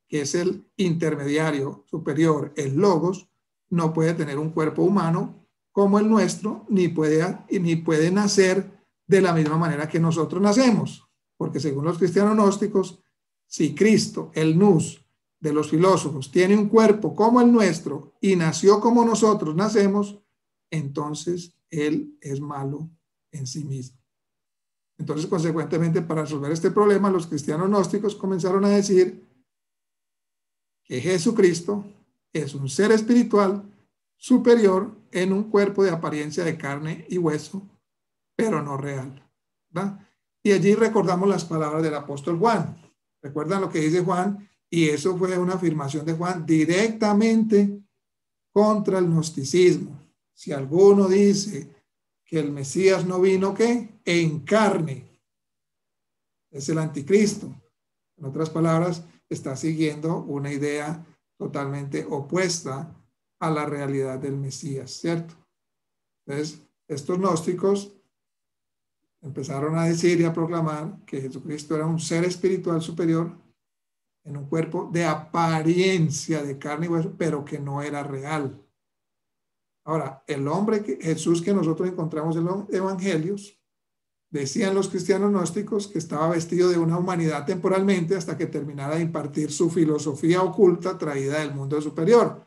que es el intermediario superior, el logos, no puede tener un cuerpo humano como el nuestro, ni puede nacer de la misma manera que nosotros nacemos. Porque según los cristianos gnósticos, si Cristo, el nous de los filósofos, tiene un cuerpo como el nuestro y nació como nosotros nacemos, entonces él es malo en sí mismo. Entonces, consecuentemente, para resolver este problema, los cristianos gnósticos comenzaron a decir que Jesucristo es un ser espiritual superior en un cuerpo de apariencia de carne y hueso, pero no real, ¿verdad? Y allí recordamos las palabras del apóstol Juan. ¿Recuerdan lo que dice Juan? Y eso fue una afirmación de Juan directamente contra el gnosticismo. Si alguno dice que el Mesías no vino, ¿qué? En carne. Es el anticristo. En otras palabras, está siguiendo una idea totalmente opuesta a la realidad del Mesías, ¿cierto? Entonces, estos gnósticos empezaron a decir y a proclamar que Jesucristo era un ser espiritual superior en un cuerpo de apariencia de carne y hueso, pero que no era real. Ahora, el hombre Jesús que nosotros encontramos en los evangelios, decían los cristianos gnósticos que estaba vestido de una humanidad temporalmente hasta que terminara de impartir su filosofía oculta traída del mundo superior,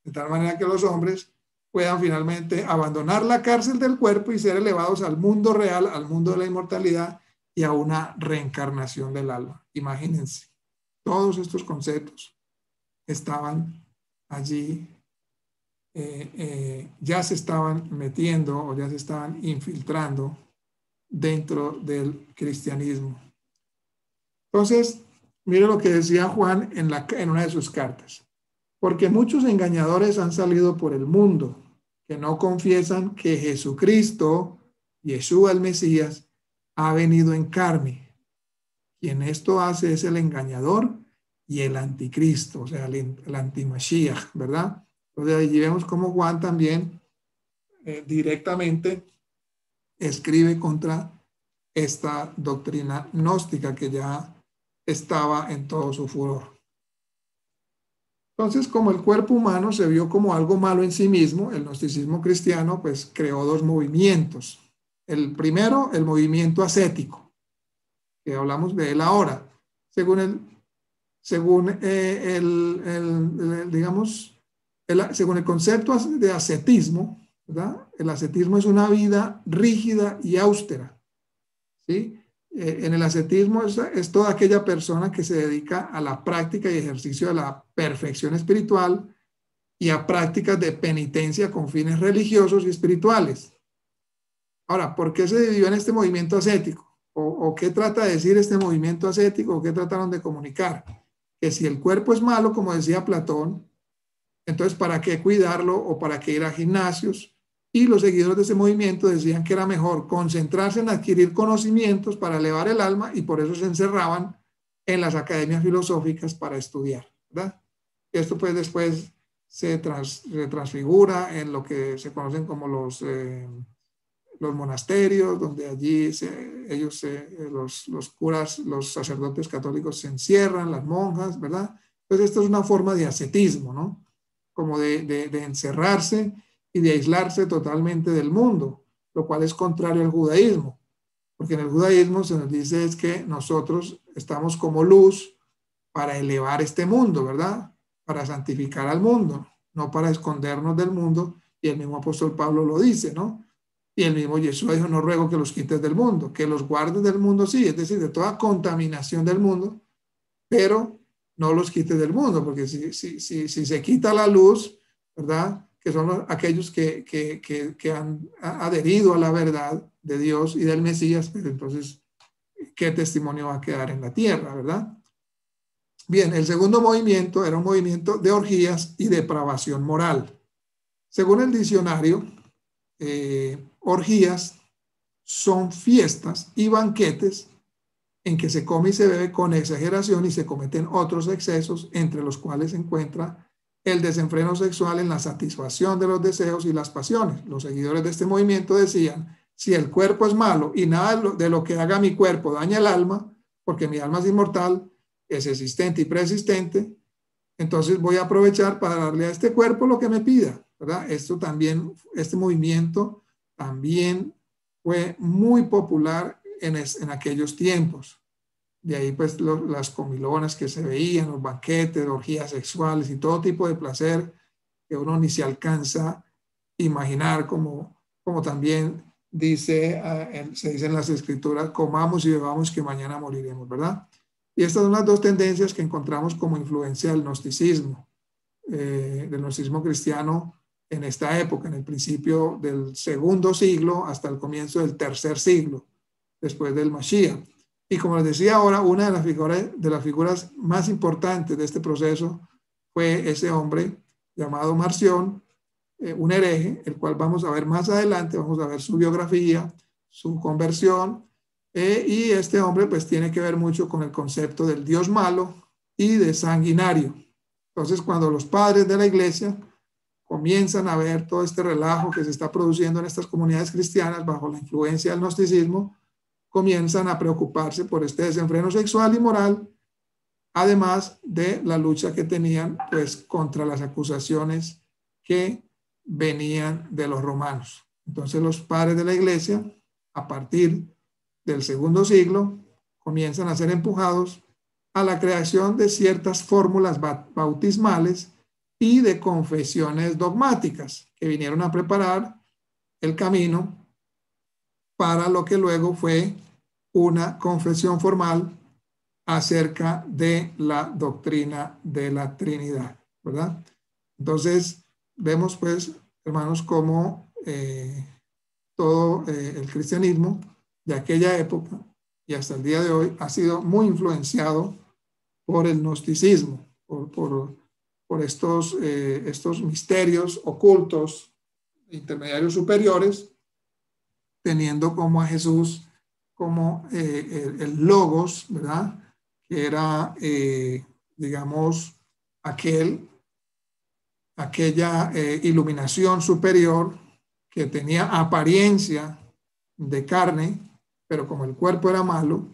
de tal manera que los hombres puedan finalmente abandonar la cárcel del cuerpo y ser elevados al mundo real, al mundo de la inmortalidad y a una reencarnación del alma. Imagínense, todos estos conceptos estaban allí, ya se estaban metiendo o ya se estaban infiltrando dentro del cristianismo. Entonces, mire lo que decía Juan en una de sus cartas. Porque muchos engañadores han salido por el mundo que no confiesan que Jesucristo, Yeshua el Mesías, ha venido en carne. Quien esto hace es el engañador y el anticristo, o sea, el antimashiach, ¿verdad? Entonces allí vemos cómo Juan también directamente escribe contra esta doctrina gnóstica que ya estaba en todo su furor. Entonces, como el cuerpo humano se vio como algo malo en sí mismo, el gnosticismo cristiano pues creó dos movimientos. El primero, el movimiento ascético, que hablamos de él ahora, según el concepto de ascetismo, ¿verdad? El ascetismo es una vida rígida y austera, ¿sí? En el ascetismo es toda aquella persona que se dedica a la práctica y ejercicio de la perfección espiritual y a prácticas de penitencia con fines religiosos y espirituales. Ahora, ¿por qué se dividió en este movimiento ascético? ¿O qué trata de decir este movimiento ascético? ¿O qué trataron de comunicar? Que si el cuerpo es malo, como decía Platón, entonces ¿para qué cuidarlo o para qué ir a gimnasios? Y los seguidores de ese movimiento decían que era mejor concentrarse en adquirir conocimientos para elevar el alma y por eso se encerraban en las academias filosóficas para estudiar, ¿verdad? Esto pues después se transfigura en lo que se conocen como los monasterios, donde allí los curas, los sacerdotes católicos se encierran, las monjas, ¿verdad? Entonces esto es una forma de ascetismo, ¿no? Como de encerrarse y de aislarse totalmente del mundo, lo cual es contrario al judaísmo, Porque en el judaísmo se nos dice es que nosotros estamos como luz para elevar este mundo, ¿verdad? Para santificar al mundo, no para escondernos del mundo. Y el mismo apóstol Pablo lo dice, ¿no? Y el mismo Jesús dijo, no ruego que los quites del mundo, que los guardes del mundo, sí, es decir, de toda contaminación del mundo, pero no los quites del mundo, porque si se quita la luz, ¿verdad? Que son aquellos que han adherido a la verdad de Dios y del Mesías, pero entonces, ¿qué testimonio va a quedar en la tierra, verdad? Bien, el segundo movimiento era un movimiento de orgías y depravación moral. Según el diccionario, orgías son fiestas y banquetes en que se come y se bebe con exageración y se cometen otros excesos, entre los cuales se encuentra el desenfreno sexual en la satisfacción de los deseos y las pasiones. Los seguidores de este movimiento decían, si el cuerpo es malo y nada de lo que haga mi cuerpo daña el alma, porque mi alma es inmortal, es existente y preexistente, entonces voy a aprovechar para darle a este cuerpo lo que me pida, ¿verdad? Esto también, este movimiento también fue muy popular en aquellos tiempos. De ahí pues las comilonas que se veían, los banquetes, orgías sexuales y todo tipo de placer que uno ni se alcanza a imaginar, como también se dice en las escrituras, comamos y bebamos que mañana moriremos, ¿verdad? Y estas son las dos tendencias que encontramos como influencia del gnosticismo cristiano en esta época, en el principio del segundo siglo hasta el comienzo del tercer siglo, después del Mashiach. Y como les decía ahora, una de las figuras más importantes de este proceso fue ese hombre llamado Marción, un hereje, el cual vamos a ver más adelante, vamos a ver su biografía, su conversión, y este hombre pues tiene que ver mucho con el concepto del Dios malo y de sanguinario. Entonces, cuando los padres de la iglesia comienzan a ver todo este relajo que se está produciendo en estas comunidades cristianas bajo la influencia del gnosticismo, comienzan a preocuparse por este desenfreno sexual y moral, además de la lucha que tenían pues contra las acusaciones que venían de los romanos. Entonces los padres de la iglesia, a partir del segundo siglo, comienzan a ser empujados a la creación de ciertas fórmulas bautismales y de confesiones dogmáticas que vinieron a preparar el camino para lo que luego fue una confesión formal acerca de la doctrina de la Trinidad, ¿verdad? Entonces, vemos pues, hermanos, cómo todo el cristianismo de aquella época y hasta el día de hoy ha sido muy influenciado por el gnosticismo, por estos misterios ocultos, intermediarios superiores, teniendo como a Jesús como el logos, ¿verdad? Que era, digamos, aquella iluminación superior que tenía apariencia de carne, pero como el cuerpo era malo,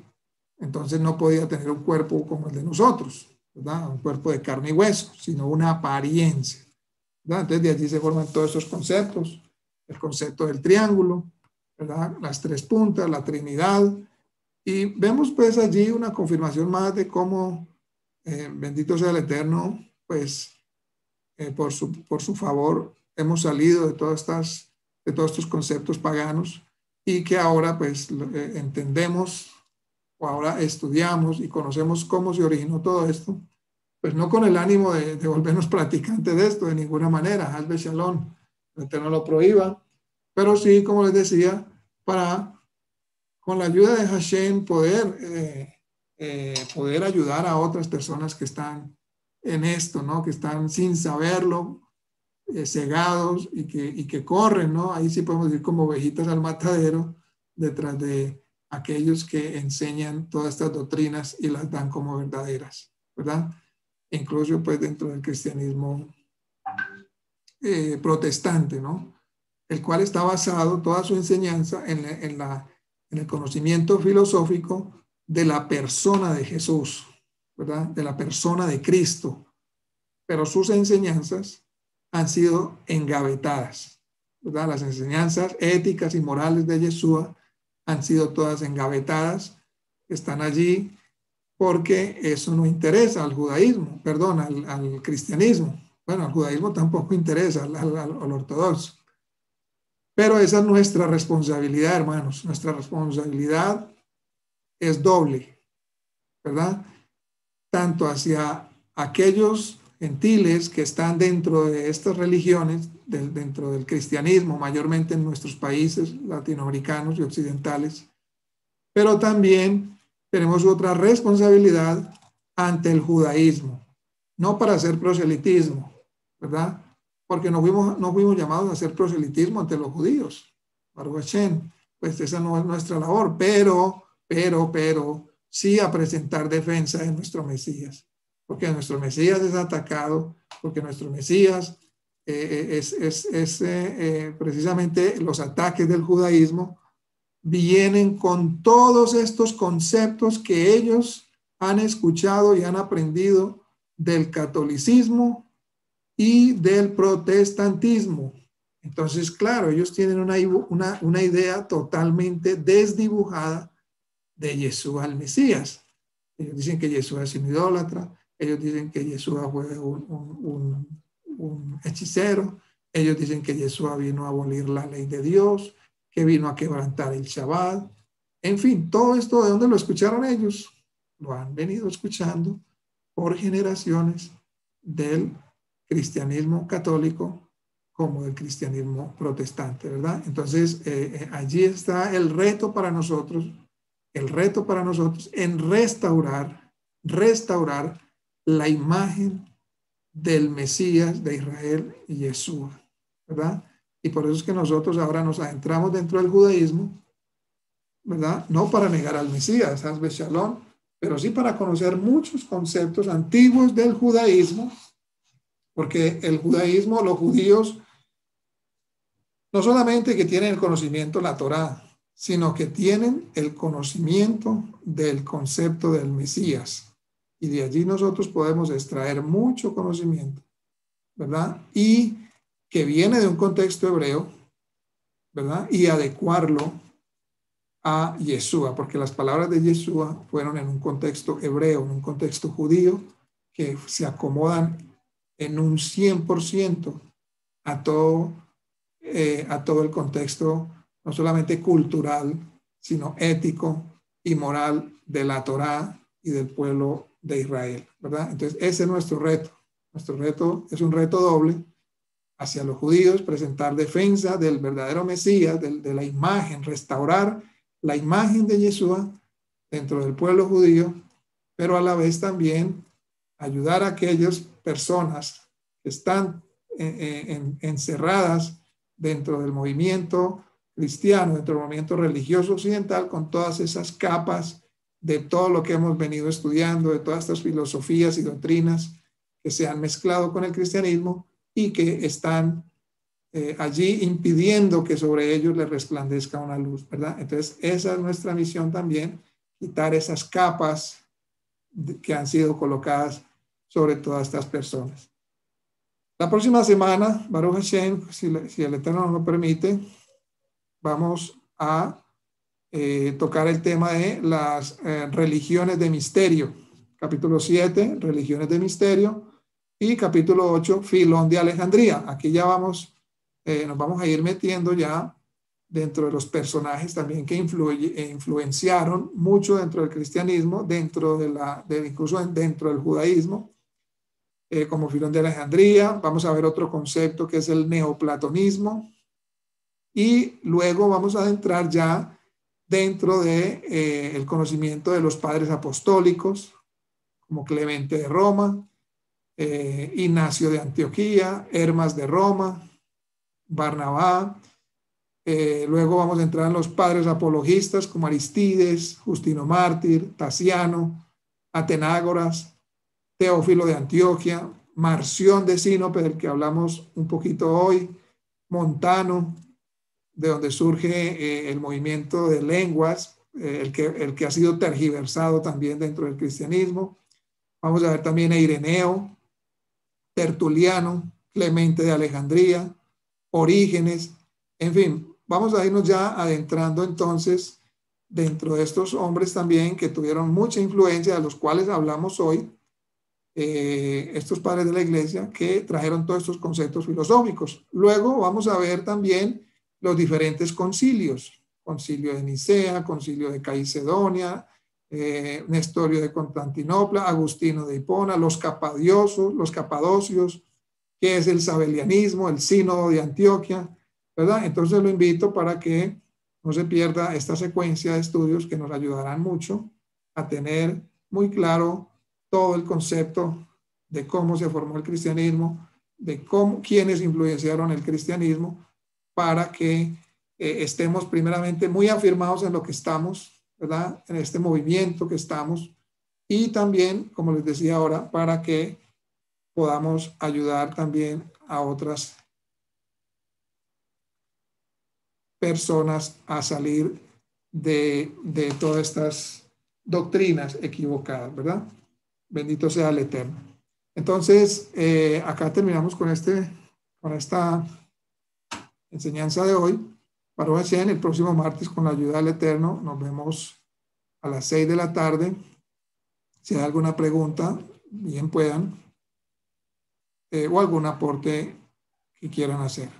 entonces no podía tener un cuerpo como el de nosotros, ¿verdad? Un cuerpo de carne y hueso, sino una apariencia, ¿verdad? Entonces de allí se forman todos esos conceptos, el concepto del triángulo, ¿verdad? Las tres puntas, la Trinidad, y vemos pues allí una confirmación más de cómo, bendito sea el Eterno, pues por su favor hemos salido de todos estos conceptos paganos y que ahora pues entendemos o ahora estudiamos y conocemos cómo se originó todo esto, pues no con el ánimo de volvernos practicantes de esto de ninguna manera, Hasbe Shalom, el Eterno lo prohíba, pero sí, como les decía, para con la ayuda de Hashem poder ayudar a otras personas que están en esto, ¿no? Que están sin saberlo, cegados y que corren, ¿no? Ahí sí podemos decir como ovejitas al matadero detrás de aquellos que enseñan todas estas doctrinas y las dan como verdaderas, ¿verdad? Incluso pues dentro del cristianismo protestante, ¿no? El cual está basado toda su enseñanza en el conocimiento filosófico de la persona de Jesús, ¿verdad? De la persona de Cristo. Pero sus enseñanzas han sido engavetadas, ¿verdad? Las enseñanzas éticas y morales de Yeshua han sido todas engavetadas, están allí porque eso no interesa al judaísmo, perdón, al cristianismo. Bueno, al judaísmo tampoco interesa, al ortodoxo. Pero esa es nuestra responsabilidad, hermanos. Nuestra responsabilidad es doble, ¿verdad? Tanto hacia aquellos gentiles que están dentro de estas religiones, dentro del cristianismo, mayormente en nuestros países latinoamericanos y occidentales, pero también tenemos otra responsabilidad ante el judaísmo, no para hacer proselitismo, ¿verdad? Porque no fuimos llamados a hacer proselitismo ante los judíos, Baruch Hashem, pues esa no es nuestra labor, pero sí a presentar defensa de nuestro Mesías, porque nuestro Mesías es atacado, porque nuestro Mesías precisamente los ataques del judaísmo vienen con todos estos conceptos que ellos han escuchado y han aprendido del catolicismo y del protestantismo. Entonces, claro, ellos tienen una idea totalmente desdibujada de Yeshua el Mesías. Ellos dicen que Yeshua es un idólatra, ellos dicen que Yeshua fue un hechicero, ellos dicen que Yeshua vino a abolir la ley de Dios, que vino a quebrantar el Shabbat. En fin, todo esto, ¿de dónde lo escucharon ellos? Lo han venido escuchando por generaciones del cristianismo católico como del cristianismo protestante, ¿verdad? Entonces, allí está el reto para nosotros en restaurar la imagen del Mesías de Israel y Yeshua, ¿verdad? Y por eso es que nosotros ahora nos adentramos dentro del judaísmo, ¿verdad? No para negar al Mesías, Hasbe Shalom, pero sí para conocer muchos conceptos antiguos del judaísmo, porque el judaísmo, los judíos, no solamente que tienen el conocimiento de la Torá, sino que tienen el conocimiento del concepto del Mesías. Y de allí nosotros podemos extraer mucho conocimiento, ¿verdad? Y que viene de un contexto hebreo, ¿verdad? Y adecuarlo a Yeshua, porque las palabras de Yeshua fueron en un contexto hebreo, en un contexto judío, que se acomodan en un 100% a todo el contexto, no solamente cultural, sino ético y moral de la Torá y del pueblo de Israel, ¿verdad? Entonces, ese es nuestro reto. Nuestro reto es un reto doble hacia los judíos, presentar defensa del verdadero Mesías, de la imagen, restaurar la imagen de Yeshua dentro del pueblo judío, pero a la vez también ayudar a aquellas personas que están encerradas dentro del movimiento cristiano, dentro del movimiento religioso occidental, con todas esas capas de todo lo que hemos venido estudiando, de todas estas filosofías y doctrinas que se han mezclado con el cristianismo y que están allí impidiendo que sobre ellos les resplandezca una luz, ¿verdad? Entonces, esa es nuestra misión también, quitar esas capas que han sido colocadas sobre todas estas personas. La próxima semana, Baruch Hashem, si el Eterno nos lo permite, vamos a tocar el tema de las religiones de misterio. Capítulo 7, religiones de misterio, y capítulo 8, Filón de Alejandría. Aquí ya nos vamos a ir metiendo ya dentro de los personajes también que influenciaron mucho dentro del cristianismo, incluso dentro del judaísmo, como Filón de Alejandría. Vamos a ver otro concepto que es el neoplatonismo, y luego vamos a entrar ya dentro de el conocimiento de los padres apostólicos, como Clemente de Roma, Ignacio de Antioquía, Hermas de Roma, Barnabá. Luego vamos a entrar en los padres apologistas como Aristides, Justino Mártir, Tasiano, Atenágoras, Teófilo de Antioquia, Marción de Sinope, del que hablamos un poquito hoy, Montano, de donde surge el movimiento de lenguas, el que ha sido tergiversado también dentro del cristianismo. Vamos a ver también a Ireneo, Tertuliano, Clemente de Alejandría, Orígenes, en fin, vamos a irnos ya adentrando entonces dentro de estos hombres también que tuvieron mucha influencia, de los cuales hablamos hoy, estos padres de la iglesia que trajeron todos estos conceptos filosóficos. Luego vamos a ver también los diferentes concilios: concilio de Nicea, concilio de Caicedonia, Nestorio de Constantinopla, Agustino de Hipona, los capadocios, que es el sabelianismo, el sínodo de Antioquia, ¿verdad? Entonces lo invito para que no se pierda esta secuencia de estudios que nos ayudarán mucho a tener muy claro todo el concepto de cómo se formó el cristianismo, de cómo, quiénes influenciaron el cristianismo, para que estemos primeramente muy afirmados en lo que estamos, ¿verdad? En este movimiento que estamos, y también, como les decía ahora, para que podamos ayudar también a otras personas a salir de todas estas doctrinas equivocadas, ¿verdad? Bendito sea el Eterno. Entonces, acá terminamos con esta enseñanza de hoy. Para en el próximo martes, con la ayuda del Eterno, nos vemos a las 6 de la tarde. Si hay alguna pregunta, bien puedan, o algún aporte que quieran hacer.